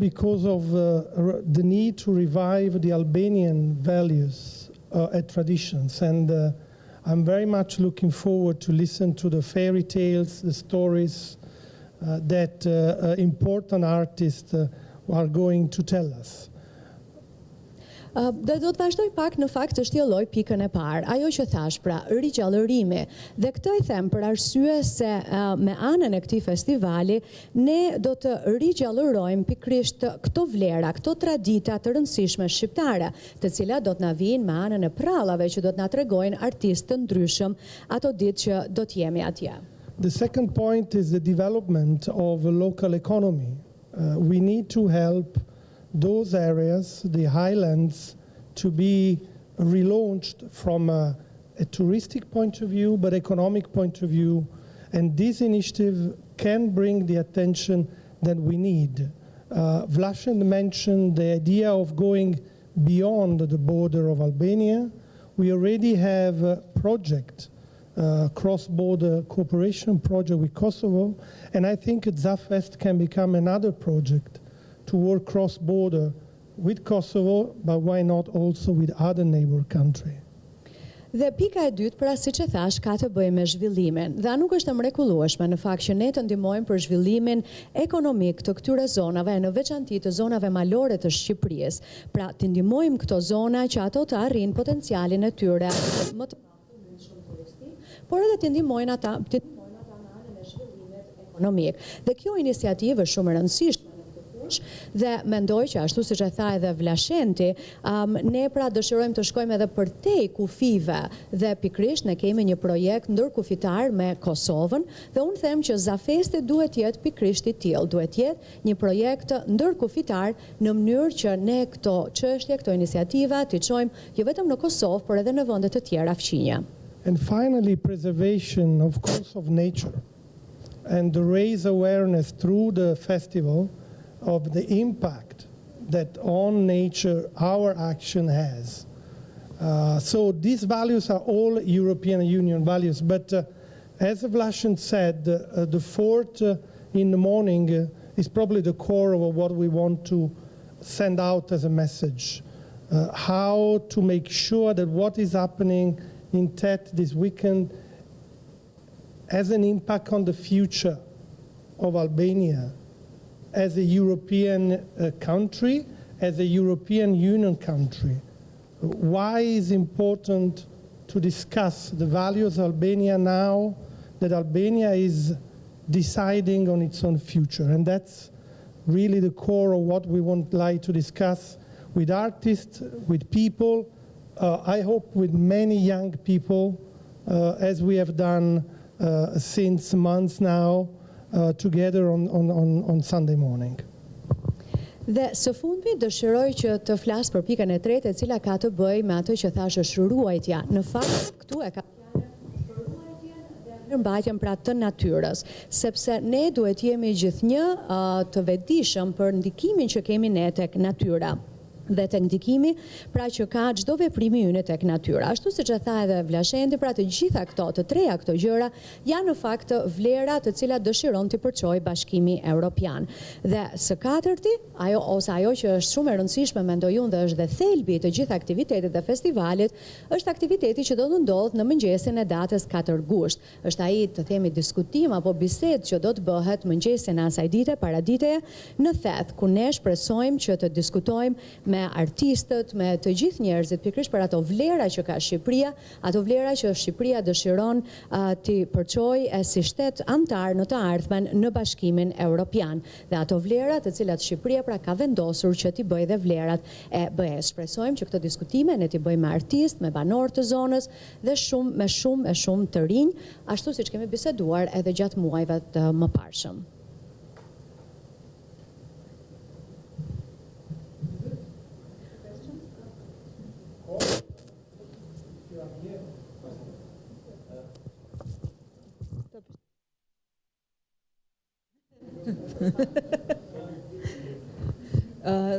because of the need to revive the Albanian values and traditions. And I'm very much looking forward to listen to the fairy tales, the stories that important artists are going to tell us. Dhe do të vazhdoj pak në fakt të shtjelloj pikën e parë, ajo që thash, pra rigjallërimi. Dhe këtë i them për arsye se me anën e këtij festivali ne do të rigjallërojmë pikërisht këto vlera, këto tradita të rëndësishme shqiptare, të cilat do të na vinë me anën e prallave që do të na tregojnë artistë të ndryshëm ato ditë që do të jemi atje. The second point is the development of a local economy. We need to help those areas, the highlands, to be relaunched from a touristic point of view, but economic point of view. And this initiative can bring the attention that we need. Vlasen mentioned the idea of going beyond the border of Albania. We already have a project, cross-border cooperation project with Kosovo, and I think Zafest can become another project to work cross-border with Kosovo, but why not also with other neighbor countries. Dhe pika e dytë, pra siç e thash, ka të bëjë me zhvillimin. Dhe nuk është e mrekullueshme në fakt që ne të ndihmojmë për zhvillimin ekonomik të këtyre zonave, në veçanti të zonave malore të Shqipërisë. Pra të ndihmojmë këto zona që ato të arrijnë potencialin e tyre më të shumë turistik, por edhe të ndihmojnë ata në anën e zhvillimit ekonomik. Dhe kjo iniciativë është shumë e rëndësishme. Dhe mendoj që ashtu siç e tha edhe Vlashenti, ne pra dëshirojmë të shkojmë edhe përtej kufive dhe pikërisht ne kemi një projekt ndërkufitar me Kosovën dhe unë them që Zafesti duhet jetë pikërisht i tillë, duhet jetë një projekt ndërkufitar në mënyrë që ne këto çështje, këto iniciativa t'i çojmë jo vetëm në Kosovë, por edhe në vende të tjera fqinje. And finally, preservation, of course, of nature and to raise awareness through the festival of the impact that on nature our action has. So these values are all European Union values, but as Vlasen said, the fourth in the morning is probably the core of what we want to send out as a message. How to make sure that what is happening in TET this weekend has an impact on the future of Albania as a European country, as a European Union country. Why is it important to discuss the values of Albania now that Albania is deciding on its own future? And that's really the core of what we would like to discuss with artists, with people, I hope with many young people, as we have done since months now, together on Sunday morning. Dhe së fundmi dëshiroj që të flas për pikën e tretë, e cila ka të bëjë me atë që thash është ruajtja. Në fakt, këtu e ka për ruajtjen dhe mirëmbajtjen pra të natyrës, sepse ne duhet jemi gjithnjë të vetëdijshëm për ndikimin që kemi ne tek natyra dhe tek ndikimi pra që ka çdo veprimi ynë tek natyra. Ashtu siç e tha edhe Vlashenti, pra të gjitha këto, të treja këto gjëra janë në fakt vlera të cilat dëshiron t'i përçojë Bashkimi Evropian. Dhe së katërti, ajo që është shumë e rëndësishme mendoj unë dhe është dhe thelbi të gjitha aktivitetet e festivalit, është aktiviteti që do të ndodhë në mëngjesin e datës 4 gusht. Është ai të themi diskutim apo bisedë që do të bëhet mëngjesin e asaj dite, paraditeje, në Thet, ku ne shpresojmë që të diskutojmë me artistët, me të gjithë njerëzit pikërisht për ato vlera që ka Shqipëria, ato vlera që Shqipëria dëshiron t'i përçojë si shtet antar në të ardhmen në Bashkimin Evropian. Dhe ato vlera të cilat Shqipëria pra ka vendosur që t'i bëjë dhe vlerat e BE-s. Shpresojmë që këto diskutime ne t'i bëjmë me artistë, me banorë të zonës dhe me shumë të rinj, ashtu siç kemi biseduar edhe gjatë muajve të mëparshëm.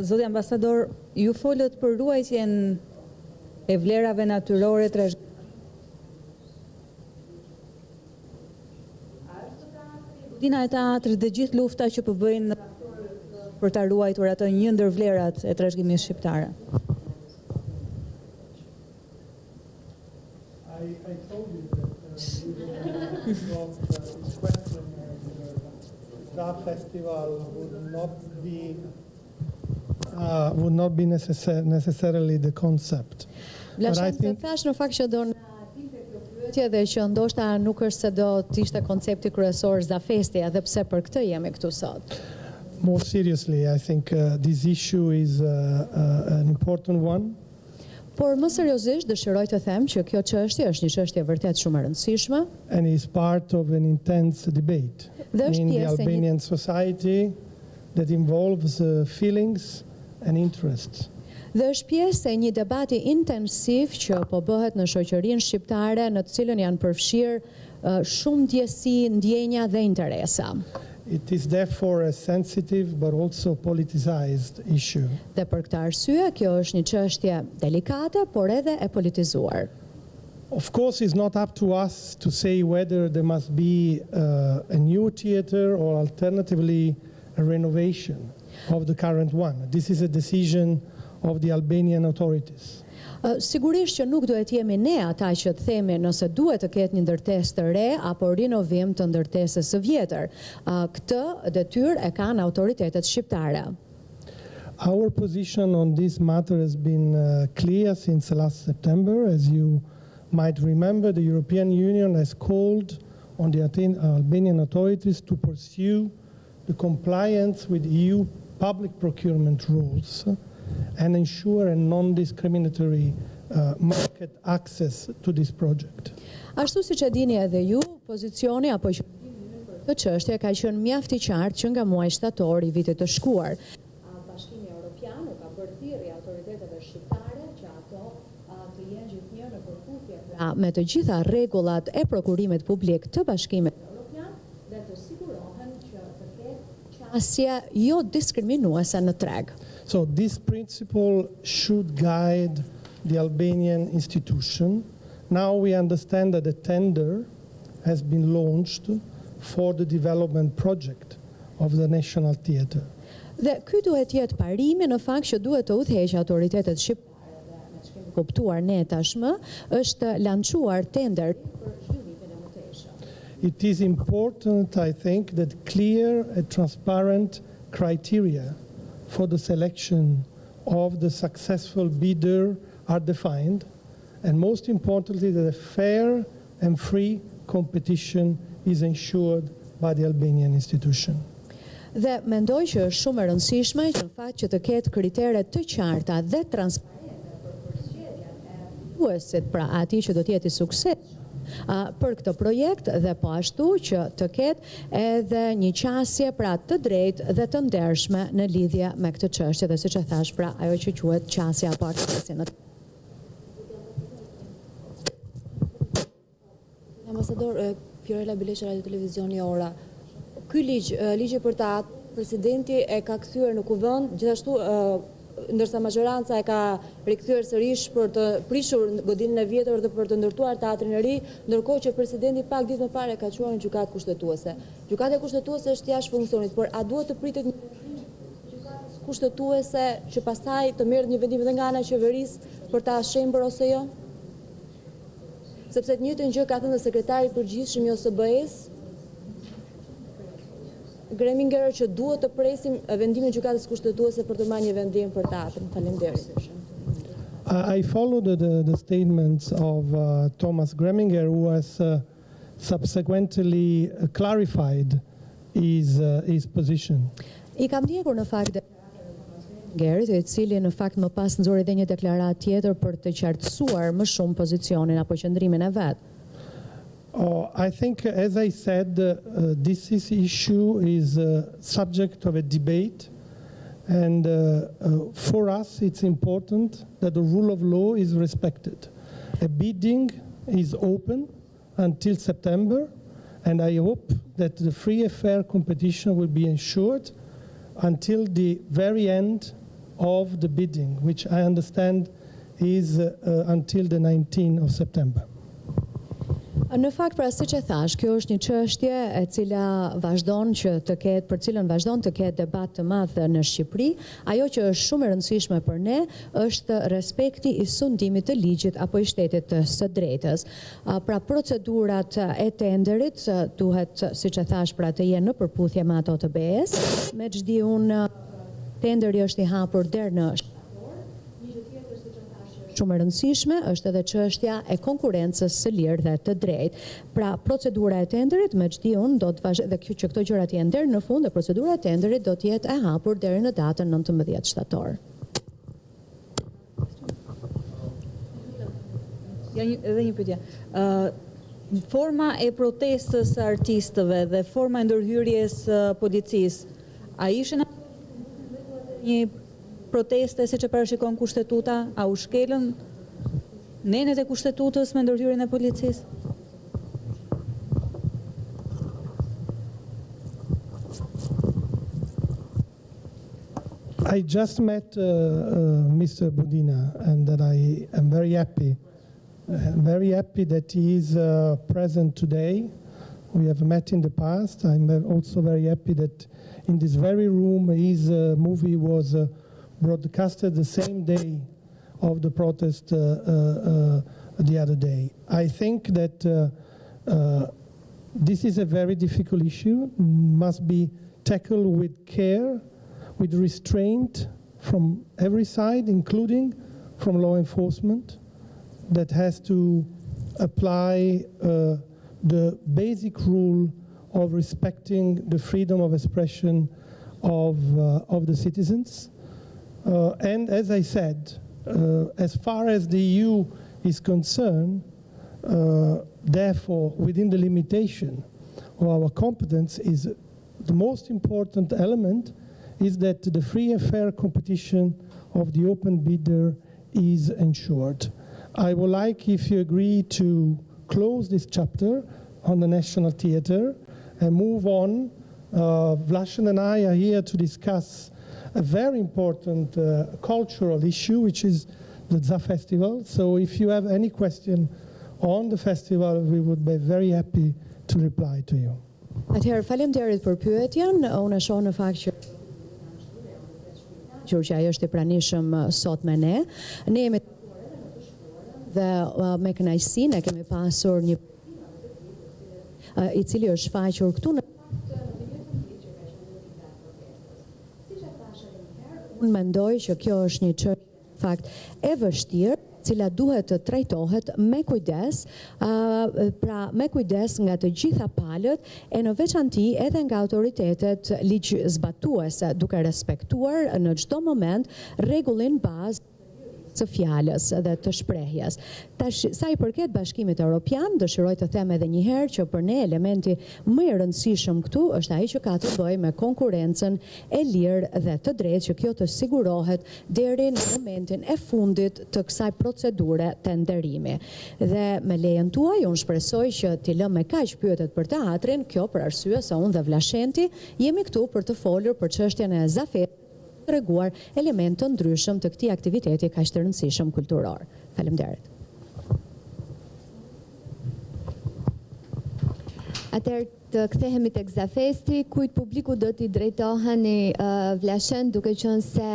Zoti ambasador, ju folët për ruajtjen e vlerave natyrore godina e teatrit dhe gjithë lufta që po bëjnë për ta ruajtur atë një ndër vlerat e trashëgimisë shqiptare? I told you that this question the festival would not be necessarily the concept. Blashan të thash në fakt që do në pyetje dhe që ndoshta nuk është se do të ishte koncepti kryesor zafesti, edhe pse për këtë jemi këtu sot. More seriously, I think this issue is an important one. Por më seriozisht dëshiroj të them që kjo çështje është një çështje vërtet shumë e rëndësishme. And is part of an intense debate in the Albanian society that involves feelings and interests. Dhe është pjesë e një debati intensiv që po bëhet në shoqërinë shqiptare, në të cilën janë përfshirë shumë ndjesi, ndjenja dhe interesa. It is therefore a sensitive but also politicized issue. Dhe për këtë arsye, kjo është një çështje delikate, por edhe e politizuar. Of course, it's not up to us to say whether there must be a new theater or alternatively a renovation of the current one. This is a decision of the Albanian authorities. Sigurisht që nuk duhet jemi ne ata që të themi nëse duhet të ketë një ndërtesë të re apo rinovim të ndërtesës së vjetër. Këtë detyrë e kanë autoritetet shqiptare. Our position on this matter has been clear since last September. As you might remember, the European Union has called on the Albanian authorities to pursue the compliance with EU public procurement rules and ensure a non-discriminatory market access to this project. Ashtu siç e dini edhe ju, pozicioni apo qëllimi për këtë çështje ka qenë mjaft I qartë që nga muaji shtator I vitit të shkuar. Bashkimi Evropian u ka bërë thirrje autoriteteve shqiptare që ato të jenë gjithnjë në përputhje me të gjitha rregullat e prokurimit publik të Bashkimit Evropian dhe të sigurohen që të ketë qasje jo diskriminuese në treg. So this principle should guide the Albanian institution. Now we understand that a tender has been launched for the development project of the National Theatre. Dhe ky duhet jetë parimi në fakt që duhet të udhëheqë autoritetet shqiptare dhe me ç'kemi kuptuar ne tashmë është lançuar tender për zhvillimin e mëtejshëm. It is important, I think, that clear and transparent criteria for the selection of the successful bidder are defined, and most importantly, that a fair and free competition is ensured by the Albanian institution. Dhe mendoj që është shumë e rëndësishme që në fakt që të ketë kritere të qarta dhe transparente për përzgjedhjen e fituesit, pra atij që do të jetë I suksesshëm për këtë projekt dhe po ashtu që të ketë edhe një qasje pra të drejtë dhe të ndershme në lidhje me këtë çështje dhe siç e thash pra ajo që quhet qasja apo aktesi në Ambasador Fiorella Bileqe, Radio Televizioni Ora. Ky ligji për teatr, Presidenti e ka kthyer në kuvend, gjithashtu ndërsa majoranca e ka rikthyer sërish për të prishur godinën e vjetër dhe për të ndërtuar teatrin e ri, ndërkohë që Presidenti pak ditë më parë ka quajtur në Gjykatë Kushtetuese. Gjykata Kushtetuese është jashtë funksionit, por a duhet të pritet një Gjykatës Kushtetuese që pastaj të merret një vendim edhe nga ana e qeverisë për ta shembur ose jo? Sepse të njëjtën gjë ka thënë sekretari I përgjithshëm I OSBE-s, Greminger, që duhet të presim vendimin e Gjykatës Kushtetuese për të marrë një vendim për teatrin. Faleminderit. I followed the statements of Thomas Greminger, who has subsequently clarified his position. I kam ndjekur në fakt Gerit, I cili në fakt më pas nxori edhe një deklaratë tjetër për të qartësuar më shumë pozicionin apo qëndrimin e vet. I think, as I said, this issue is subject of a debate, and for us it's important that the rule of law is respected. A bidding is open until September, and I hope that the free and fair competition will be ensured until the very end of the bidding, which I understand is until the 19th of September. Në fakt, pra siç e thash, kjo është një çështje e cila vazhdon që të ketë, për cilën vazhdon të ketë debat të madh në Shqipëri. Ajo që është shumë e rëndësishme për ne është respekti i sundimit të ligjit apo i shtetit së drejtës. Pra procedurat e tenderit duhet, siç e thash, pra të jenë në përputhje me ato të BE-s. Me çdi tenderi është i hapur deri në shumë e rëndësishme është edhe çështja e konkurrencës së lirë dhe të drejtë. Pra, procedura e tenderit me çdi do të vazhdojë dhe që këto gjërat janë deri në fund dhe procedura e tenderit do të jetë e hapur deri në datën 19 shtator. Ja, edhe një pyetje. Forma e protestës së artistëve dhe forma e ndërhyrjes policisë, a ishin një proteste siç e parashikon kushtetuta, a u shkelën nenet e kushtetutës me ndërhyrjen e policisë? I just met Mr. Budina, and that I am very happy. I'm very happy that he is present today. We have met in the past. I'm also very happy that in this very room his movie was broadcasted the same day of the protest the other day. I think that this is a very difficult issue, must be tackled with care, with restraint from every side, including from law enforcement, that has to apply the basic rule of respecting the freedom of expression of the citizens. And as I said, as far as the EU is concerned, therefore, within the limitation of our competence, is the most important element is that the free and fair competition of the open bidder is ensured. I would like, if you agree, to close this chapter on the National Theatre and move on. Vlasen and I are here to discuss a very important cultural issue, which is the ZA Festival. So if you have any question on the festival, we would be very happy to reply to you. Atëherë, faleminderit për pyetjen. Unë e shoh në fakt që ajo është i pranishëm sot me ne. Ne jemi dhe me kënaqësi ne kemi pasur një i cili është shfaqur këtu në Unë mendoj që kjo është një çështje fakt e vështirë, cila duhet të trajtohet me kujdes, pra me kujdes nga të gjitha palët e në veçanti edhe nga autoritetet ligjzbatuese, duke respektuar në çdo moment rregullin bazë së fjalës dhe të shprehjes. Tash, sa i përket Bashkimit Evropian, dëshiroj të them edhe një herë që për ne elementi më i rëndësishëm këtu është ai që ka të bëjë me konkurrencën e lirë dhe të drejtë, që kjo të sigurohet deri në momentin e fundit të kësaj procedure tenderimi. Dhe me lejen tuaj, unë shpresoj që t'i lëm me kaq pyetjet për teatrin, kjo për arsye se unë dhe Vlashenti jemi këtu për të folur për çështjen e zafet treguar element të ndryshëm të këtij aktiviteti kaq të rëndësishëm kulturor. Faleminderit. Atëherë të kthehemi tek Zafesti, kujt publiku do t'i drejtoheni Vlashen, duke qenë se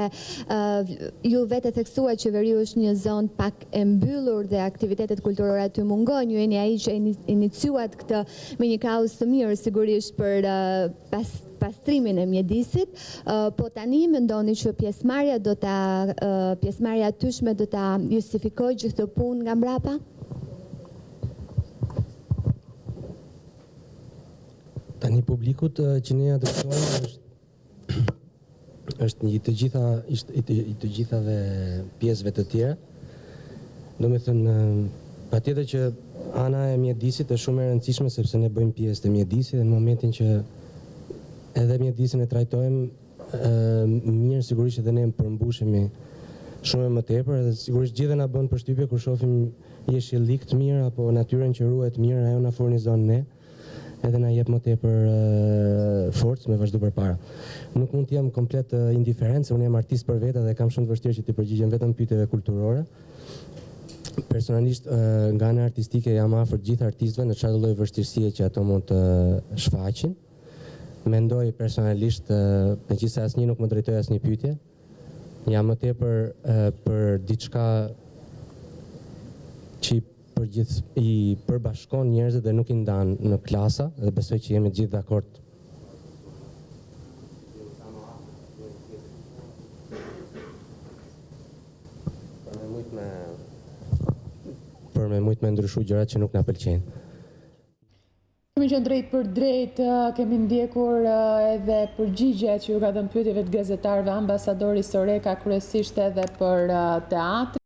ju vetë theksuat qeveriu është një zonë pak e mbyllur dhe aktivitetet kulturore aty mungojnë. Ju jeni ai që iniciuat këtë me një kauzë të mirë sigurisht për pastrimin e mjedisit, po tani mendoni që pjesëmarrja tyshme do ta justifikojë gjithë këtë punë nga mbrapa? Tani publikut që ne adresojmë është një të gjithave pjesëve të tjera. Domethënë, patjetër që ana e mjedisit është shumë e rëndësishme sepse ne bëjmë pjesë të mjedisit dhe në momentin që edhe mjedisin e trajtojmë mirë, sigurisht edhe ne përmbushemi shumë më tepër dhe sigurisht gjithë na bën përshtypje kur shohim jeshillik të mirë apo natyrën që ruhet mirë, ajo na furnizon ne. Edhe na jep më tepër forcë me vazhdu përpara. Nuk mund të jem komplet indiferent, se unë jam artist për veta dhe kam shumë të vështirë që të përgjigjem vetëm pyetjeve kulturore. Personalisht, nga ana artistike jam afër gjithë artistëve në çfarë lloj vështirësie që ato mund të shfaqin. Mendoj personalisht, megjithëse asnjë nuk më drejtoi asnjë pyetje, jam më tepër për diçka që i përbashkon njerëzit dhe nuk i ndan në klasa, dhe besoj që jemi gjithë dakord. Për me mujt me ndryshu gjërat që nuk na pëlqejnë. Kemi qenë drejt për drejt, kemi ndjekur edhe përgjigjet që ju ka dhënë pyetjeve të gazetarëve ambasadori Soreca, kryesisht edhe për teatri.